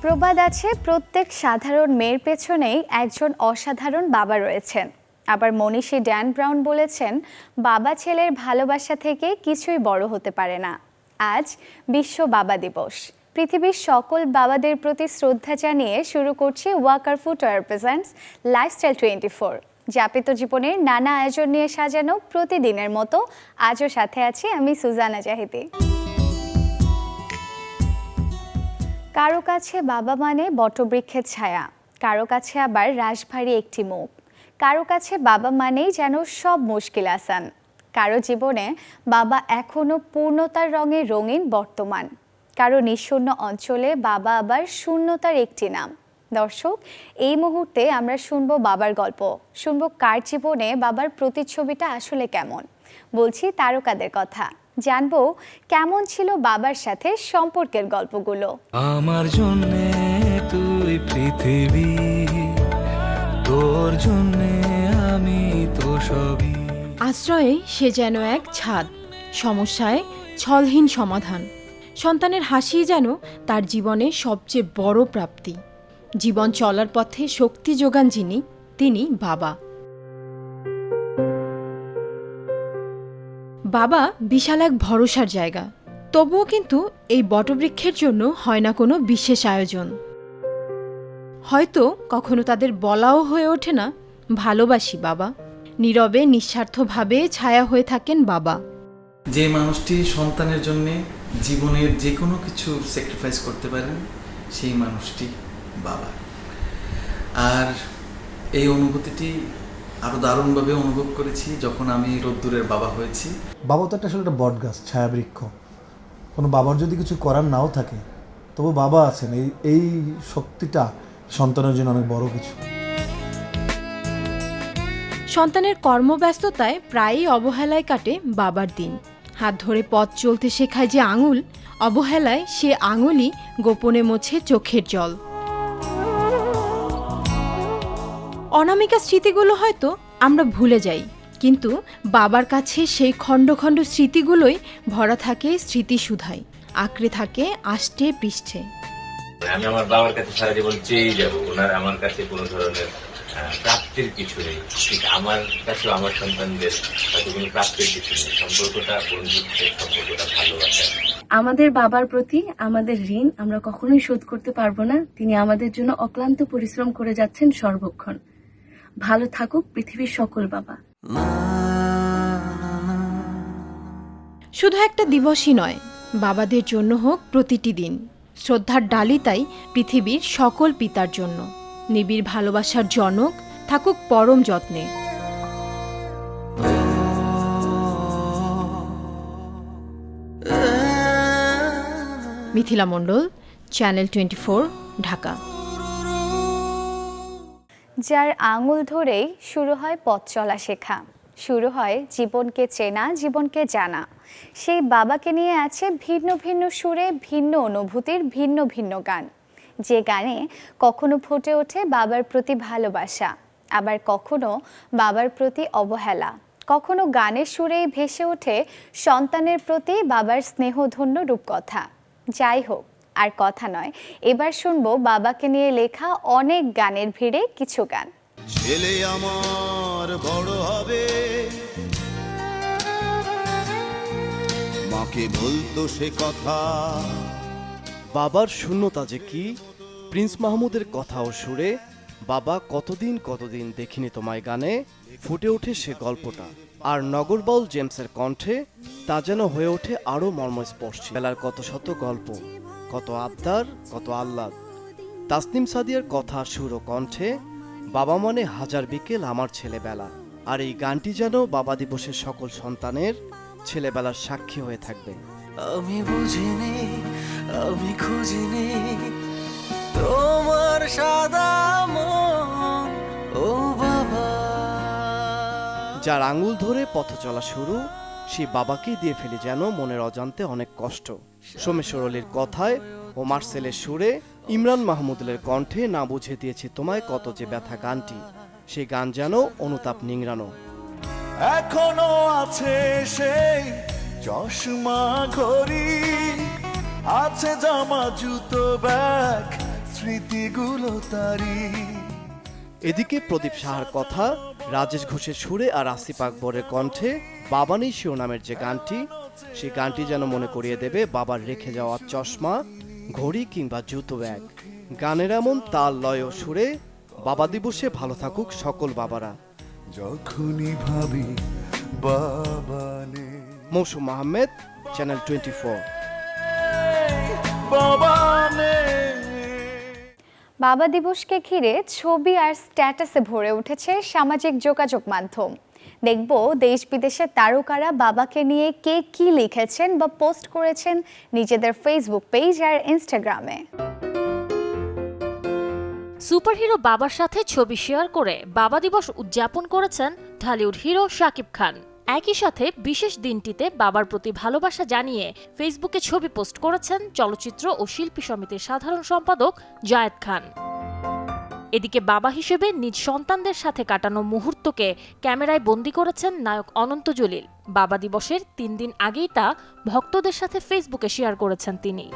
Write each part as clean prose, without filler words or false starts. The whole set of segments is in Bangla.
প্রবাদ আছে, প্রত্যেক সাধারণ মেয়ের পেছনেই একজন অসাধারণ বাবা রয়েছেন। আবার মনীষী ড্যান ব্রাউন বলেছেন, বাবা ছেলের ভালোবাসা থেকে কিছুই বড় হতে পারে না। আজ বিশ্ব বাবা দিবস। পৃথিবীর সকল বাবাদের প্রতি শ্রদ্ধা জানিয়ে শুরু করছি ওয়াকার ফুটওয়্যার প্রেজেন্টস লাইফস্টাইল 24। যাপিত জীবনের নানা আয়োজন নিয়ে সাজানো প্রতিদিনের মতো আজও সাথে আছি আমি সুজানা জাহিদি। কারো কাছে বাবা মানে বটবৃক্ষের ছায়া, কারো কাছে আবার রাশভারী একটি মুখ, কারো কাছে বাবা মানেই যেন সব মুশকিল আসান, কারো জীবনে বাবা এখনো পূর্ণতার রঙে রঙিন বর্তমান, কারো নিঃশূন্য অঞ্চলে বাবা আবার শূন্যতার একটি নাম। দর্শক, এই মুহূর্তে আমরা শুনবো বাবার গল্প, শুনবো কার জীবনে বাবার প্রতিচ্ছবিটা আসলে কেমন। বলছি তারকাদের কথা, জানবো কেমন ছিল বাবার সাথে সম্পর্কের গল্পগুলো। আমার জন্যে তুই পৃথিবী, তোর জন্যে আমি তো সবই। আশ্রয়ে সে যেন এক ছাদ, সমস্যায় ছলহীন সমাধান। সন্তানের হাসি যেন তার জীবনে সবচেয়ে বড় প্রাপ্তি। জীবন চলার পথে শক্তি যোগান যিনি, তিনি বাবা। বাবা বিশাল এক ভরসার জায়গা। তবুও কিন্তু এই বটবৃক্ষের জন্য হয় না কোনো বিশেষ আয়োজন। হয়তো কখনো তাদের বলাও হয়ে ওঠে না ভালোবাসি বাবা। নীরবে নিঃস্বার্থভাবে ছায়া হয়ে থাকেন বাবা। যে মানুষটি সন্তানের জন্য জীবনের যে কোনো কিছু স্যাক্রিফাইস করতে পারেন, সেই মানুষটি বাবা। আর এই অনুভূতিটি আরও দারুণভাবে অনুভব করেছি যখন আমি রোদ্দুরের বাবা হয়েছি। বাবা তো আসলে একটা বট গাছ, ছায়াবৃক্ষ। কোনো বাবার যদি কিছু করার নাও থাকে, তবু বাবা আছেন, এই শক্তিটা সন্তানের জন্য অনেক বড় কিছু। সন্তানের কর্মব্যস্ততায় প্রায়ই অবহেলায় কাটে বাবার দিন। হাত ধরে পথ চলতে শেখায় যে আঙুল, অবহেলায় সে আঙুলই গোপনে মোছে চোখের জল। অনামিকা স্মৃতিগুলো হয়তো আমরা ভুলে যাই, কিন্তু বাবার কাছে সেই খণ্ড খণ্ড স্মৃতিগুলোই ভরা থাকে স্মৃতিসুধায়, আঁকড়ে থাকে আষ্টে পৃষ্ঠে। আমি আমার বাবার কাছে সারা জীবন চেয়েই যাবো। ওনার আমার কাছে কোনো ধরনের প্রাপ্তির কিছু নেই, ঠিক আমার কাছেও আমার সন্তানদের হয়তো কোনো প্রাপ্তির কিছু নেই। সম্পর্কটা বন্ধুত্বের, সম্পর্কটা ভালোবাসা। আমাদের বাবার প্রতি আমাদের ঋণ আমরা কখনোই শোধ করতে পারবো না। তিনি আমাদের জন্য অক্লান্ত পরিশ্রম করে যাচ্ছেন সর্বক্ষণ। ভালো থাকুক পৃথিবীর সকল বাবা। শুধু একটা দিবসই নয়, বাবাদের জন্য হোক প্রতিটি দিন শ্রদ্ধার ডালি, তাই পৃথিবীর সকল পিতার জন্য নিবিড় ভালোবাসার জনক থাকুক পরম যত্নে। মিথিলা মণ্ডল, চ্যানেল 24, ঢাকা। যার আঙুল ধরেই শুরু হয় পথ চলা শেখা, শুরু হয় জীবনকে চেনা, জীবনকে জানা, সেই বাবাকে নিয়ে আছে ভিন্ন ভিন্ন সুরে, ভিন্ন অনুভূতির ভিন্ন ভিন্ন গান। যে গানে কখনো ফুটে ওঠে বাবার প্রতি ভালোবাসা, আবার কখনো বাবার প্রতি অবহেলা, কখনো গানের সুরেই ভেসে ওঠে সন্তানের প্রতি বাবার স্নেহধন্য রূপকথা। যাই হোক, আর কথা নয়, এবার শুনবো বাবাকে নিয়ে লেখা অনেক গানের ভিড়ে কিছু গান। ছেলে আমার বড় হবে, মাকে বলতো সে কথা। বাবার শূন্যতা যে কি, প্রিন্স মাহমুদের কথা ও সুরে বাবা কতদিন দেখিনি তোমায় গানে ফুটে ওঠে সে গল্পটা। আর নগরবাউল জেমসের কণ্ঠে তা যেন হয়ে ওঠে আরো মর্মস্পর্শী। বেলার কত শত গল্প, কত আবদার, কত আহ্লাদ। তাসনিম সাদিয়ার কথা সুর ও কণ্ঠে বাবা মানে হাজার বিকেল আমার ছেলেবেলা। আর এই গানটি যেন বাবা দিবসের সকল সন্তানের ছেলেবেলার সাক্ষী হয়ে থাকবে। আমি বুঝিনি, আমি খুঁজিনি তোমার সাদা মন, ও বাবা। যার আঙুল ধরে পথ চলা শুরু, সেই বাবাকেই দিয়ে ফেলি যেন মনের অজান্তে অনেক কষ্ট। সোমেশ্বর অলির কথায় ও মার্সেলের সুরে, ইমরান মাহমুদুলের কণ্ঠে না বুঝে দিয়েছি তোমায় কত যে ব্যথা গানটি, সেই গান যেন অনুতাপ নিংড়ানো। এখনো আছে সেই চশমা ঘড়ি, আছে জামা জুতো ব্যাগ, স্মৃতিগুলো তারি। এদিকে প্রদীপ সাহার কথা, রাজেশ ঘোষের সুরে আর আসিফ আকবরের কণ্ঠে বাবা নেই শিরোনামের যে গানটি, সেই গানটি যেন মনে করিয়ে দেবে বাবার রেখে যাওয়া চশমা, ঘড়ি কিংবা জুতো ব্যাগ। গানের এমন তাল লয় ও সুরে বাবা দিবসে ভালো থাকুক সকল বাবারা। যখনই ভাবি বাবা নেই, মৌসুম আহমেদ, চ্যানেল 24। বাবা নেই। বাবা দিবসকে ঘিরে ছবি আর স্ট্যাটাসে ভরে উঠেছে সামাজিক যোগাযোগ মাধ্যম। দেখব দেশ বিদেশের তারকারা বাবাকে নিয়ে কে কি লিখেছেন বা পোস্ট করেছেন নিজেদের ফেসবুক পেজ আর ইনস্টাগ্রামে। সুপারহিরো বাবার সাথে ছবি শেয়ার করে বাবা দিবস উদযাপন করেছেন ঢালিউড হিরো শাকিব খান। একই সাথে বিশেষ দিনটিতে বাবার প্রতি ভালোবাসা জানিয়ে ফেসবুকে ছবি পোস্ট করেছেন চলচ্চিত্র ও শিল্পী সমিতির সাধারণ সম্পাদক জায়েদ খান। এদিকে বাবা হিসেবে নিজ সন্তানদের সাথে কাটানো মুহূর্তকে ক্যামেরায় বন্দী করেছেন নায়ক অনন্ত জলিল। বাবা দিবসের 3 দিন আগেই তা ভক্তদের সাথে ফেসবুকে শেয়ার করেছেন তিনি।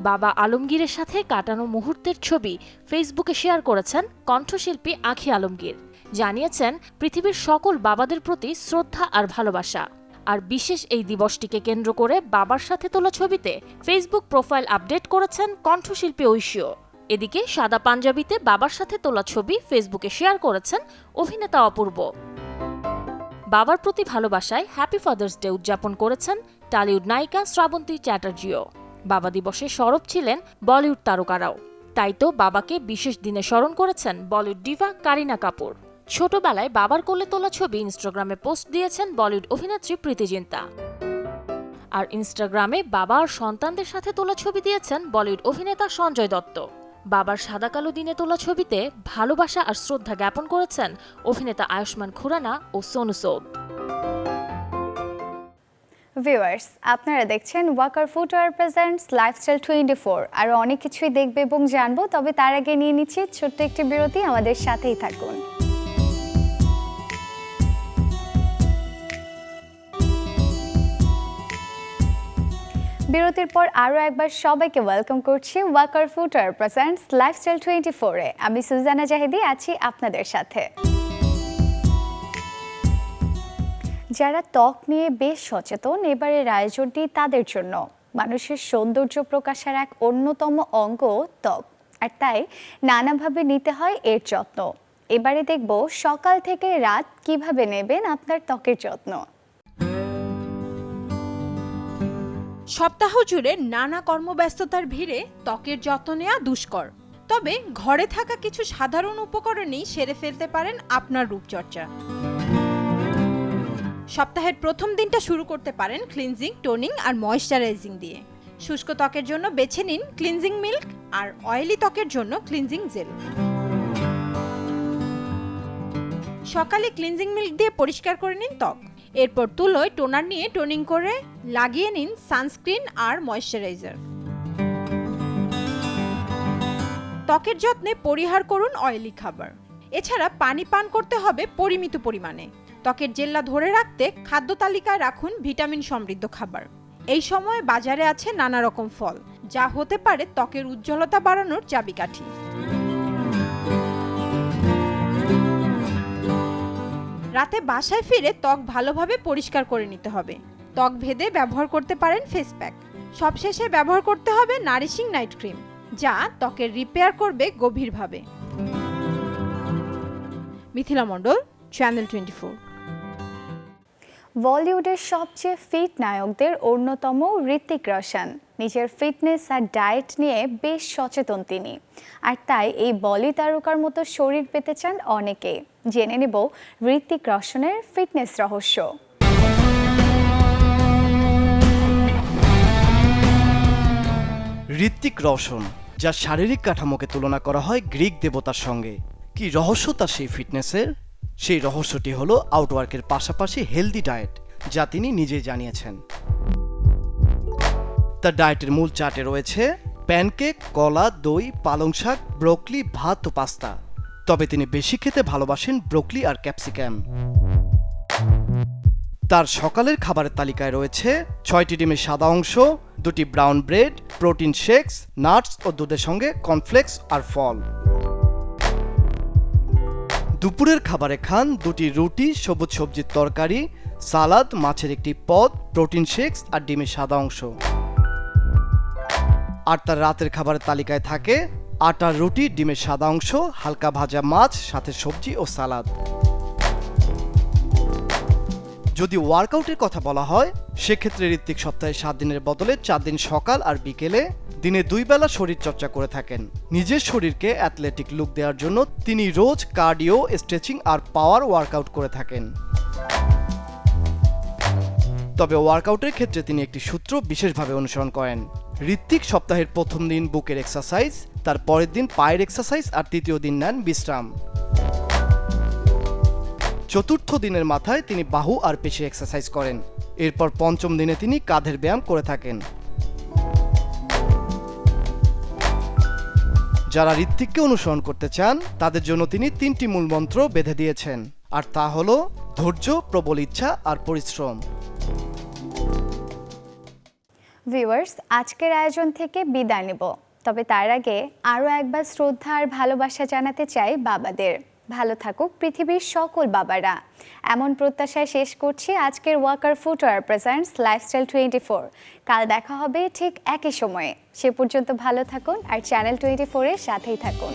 বাবা আলমগীরের সাথে কাটানো মুহূর্তের ছবি ফেসবুকে শেয়ার করেছেন কণ্ঠশিল্পী আঁখি আলমগীর। জানিয়েছেন পৃথিবীর সকল বাবাদের প্রতি শ্রদ্ধা আর ভালোবাসা। আর বিশেষ এই দিবসটিকে কেন্দ্র করে বাবার সাথে তোলা ছবিতে ফেসবুক প্রোফাইল আপডেট করেছেন কণ্ঠশিল্পী ঐশীও। এদিকে সাদা পাঞ্জাবিতে বাবার সাথে তোলা ছবি ফেসবুকে শেয়ার করেছেন অভিনেতা অপূর্ব। বাবার প্রতি ভালোবাসায় হ্যাপি ফাদার্স ডে উদযাপন করেছেন টলিউড নায়িকা শ্রাবন্তী চ্যাটার্জিও। বাবা দিবসে সরব ছিলেন বলিউড তারকারাও। তাই তো বাবাকে বিশেষ দিনে স্মরণ করেছেন বলিউড ডিভা কারিনা কাপুর। ছোটবেলায় বাবার কোলে তোলা ছবি ইনস্টাগ্রামে পোস্ট দিয়েছেন বলিউড অভিনেত্রী প্রীতি জিন্তা। আর ইনস্টাগ্রামে বাবা আর সন্তানদের সাথে তোলা ছবি দিয়েছেন বলিউড অভিনেতা সঞ্জয় দত্ত। বাবার সাদা কালো দিনে তোলা ছবিতে ভালোবাসা আর শ্রদ্ধা জ্ঞাপন করেছেন অভিনেতা আয়ুষ্মান খুরানা ও সোনু সৌদ। ভিউয়ার্স, আপনারা দেখছেন ওয়াকার ফুটওয়্যার প্রেজেন্টস লাইফস্টাইল 24। আরও অনেক কিছুই দেখবে এবং জানবো, তবে তার আগে নিয়ে নিচ্ছি ছোট্ট একটি বিরতি। আমাদের সাথেই থাকুন। বিরতির পর আরও একবার সবাইকে ওয়েলকাম করছি ওয়াকার ফুটওয়্যার প্রেজেন্টস লাইফস্টাইল 24-এ। আমি সুজানা জাহিদি আছি আপনাদের সাথে। যারা ত্বক নিয়ে বেশ সচেতন, এবারের আয়োজনটি তাদের জন্য। মানুষের সৌন্দর্য প্রকাশের এক অন্যতম অঙ্গ ত্বক, আর তাই নানাভাবে নিতে হয় এর যত্ন। এবারে দেখব সকাল থেকে রাত কিভাবে নেবেন আপনার ত্বকের যত্ন। সপ্তাহ জুড়ে নানা কর্মব্যস্ততার ভিড়ে ত্বকের যত্ন নেওয়া দুষ্কর। তবে ঘরে থাকা কিছু সাধারণ উপকরণেই সেরে ফেলতে পারেন আপনার রূপচর্চা। সপ্তাহের প্রথম দিনটা শুরু করতে পারেন ক্লিনজিং, টোনিং আর ময়েশ্চারাইজিং দিয়ে। শুষ্ক ত্বকের জন্য বেছে নিন ক্লিনজিং মিল্ক, আর অয়েলি ত্বকের জন্য ক্লিনজিং জেল। সকালে ক্লিনজিং মিল্ক দিয়ে পরিষ্কার করে নিন ত্বক। এরপর তুলোয় টোনার নিয়ে টোনিং করে লাগিয়ে নিন সানস্ক্রিন আর ময়েশ্চারাইজার। ত্বকের যত্নে পরিহার করুন অয়েলি খাবার। এছাড়া পানি পান করতে হবে পরিমিত পরিমাণে। ত্বকের জেল্লা ধরে রাখতে খাদ্য তালিকায় রাখুন ভিটামিন সমৃদ্ধ খাবার। এই সময়ে বাজারে আছে নানা রকম ফল, যা হতে পারে ত্বকের উজ্জ্বলতা বাড়ানোর চাবিকাঠি। রাতে বাসায় ফিরে ত্বক ভালোভাবে পরিষ্কার করে নিতে হবে। ত্বক ভেদে ব্যবহার করতে পারেন ফেস প্যাক। সবশেষে ব্যবহার করতে হবে নারিশিং নাইট ক্রিম, যা ত্বকের রিপেয়ার করবে গভীরভাবে। মিথিলা মণ্ডল, চ্যানেল 24। বলিউডের সবচেয়ে ফিট নায়কদের অন্যতম হৃতিক রোশন। নিজের ফিটনেস আর ডায়েট নিয়ে বেশ সচেতন তিনি, আর তাই এই বলি তারকার মতো শরীর পেতে চান অনেকে। জেনে নেব হৃতিক রোশনের ফিটনেস রহস্য। হৃতিক রোশন, যার শারীরিক কাঠামোকে তুলনা করা হয় গ্রিক দেবতার সঙ্গে। কি রহস্য তার সেই ফিটনেসের? সেই রহস্যটি হলো আউটওয়ার্কের পাশাপাশি হেলদি ডায়েট, যা তিনি নিজেই জানিয়েছেন। তার ডায়েটের মূল চার্টে রয়েছে প্যানকেক, কলা, দই, পালং শাক, ব্রোকলি, ভাত ও পাস্তা। তবে তিনি বেশি খেতে ভালোবাসেন ব্রোকলি আর ক্যাপসিকাম। তার সকালের খাবারের তালিকায় রয়েছে 6টি ডিমের সাদা অংশ, 2টি brown bread, protein shakes, nuts ও দুধের সঙ্গে কর্নফ্লেক্স আর ফল। দুপুরের খাবারে খান 2টি রুটি, সবুজ সবজির তরকারি, সালাদ, মাছের একটি পদ, প্রোটিন শেকস আর ডিমের সাদা অংশ। আর তার রাতের খাবারের তালিকায় থাকে আটার রুটি, ডিমের সাদা অংশ, হালকা ভাজা মাছ, সাথে সবজি ও সালাদ। যদি ওয়ার্কআউটের কথা বলা হয় সেক্ষেত্রে ঋত্বিক সপ্তাহে 7 দিনের বদলে 4 দিন সকাল আর বিকেলে দিনে 2 বেলা শরীর চর্চা করে থাকেন। নিজের শরীরকে অ্যাথলেটিক লুক দেওয়ার জন্য তিনি রোজ কার্ডিও, স্ট্রেচিং আর পাওয়ার ওয়ার্কআউট করে থাকেন। তবে ওয়ার্কআউটের ক্ষেত্রে তিনি একটি সূত্র বিশেষভাবে অনুসরণ করেন। ঋত্বিক সপ্তাহের প্রথম দিন বুকের এক্সারসাইজ, তার পরের দিন পায়ের এক্সারসাইজ আর তৃতীয় দিন নেন বিশ্রাম। চতুর্থ দিনের মাথায় তিনি বাহু আর পেশি এক্সারসাইজ করেন। এরপর পঞ্চম দিনে তিনি কাঁধের ব্যায়াম করে থাকেন। যারা ঋত্বিককে অনুসরণ করতে চান তাদের জন্য তিনি 3টি মূল মন্ত্র বেঁধে দিয়েছেন, আর তা হলো ধৈর্য, প্রবল ইচ্ছা আর পরিশ্রম। ভিউয়ার্স, আজকের আয়োজন থেকে বিদায় নেব, তবে তার আগে আরও একবার শ্রদ্ধা আর ভালোবাসা জানাতে চাই বাবাদের। ভালো থাকুক পৃথিবীর সকল বাবারা, এমন প্রত্যাশায় শেষ করছি আজকের ওয়াকার ফুটওয়্যার প্রেজেন্টস লাইফস্টাইল 24। কাল দেখা হবে ঠিক একই সময়ে। সে পর্যন্ত ভালো থাকুন আর চ্যানেল 24 এর সাথেই থাকুন।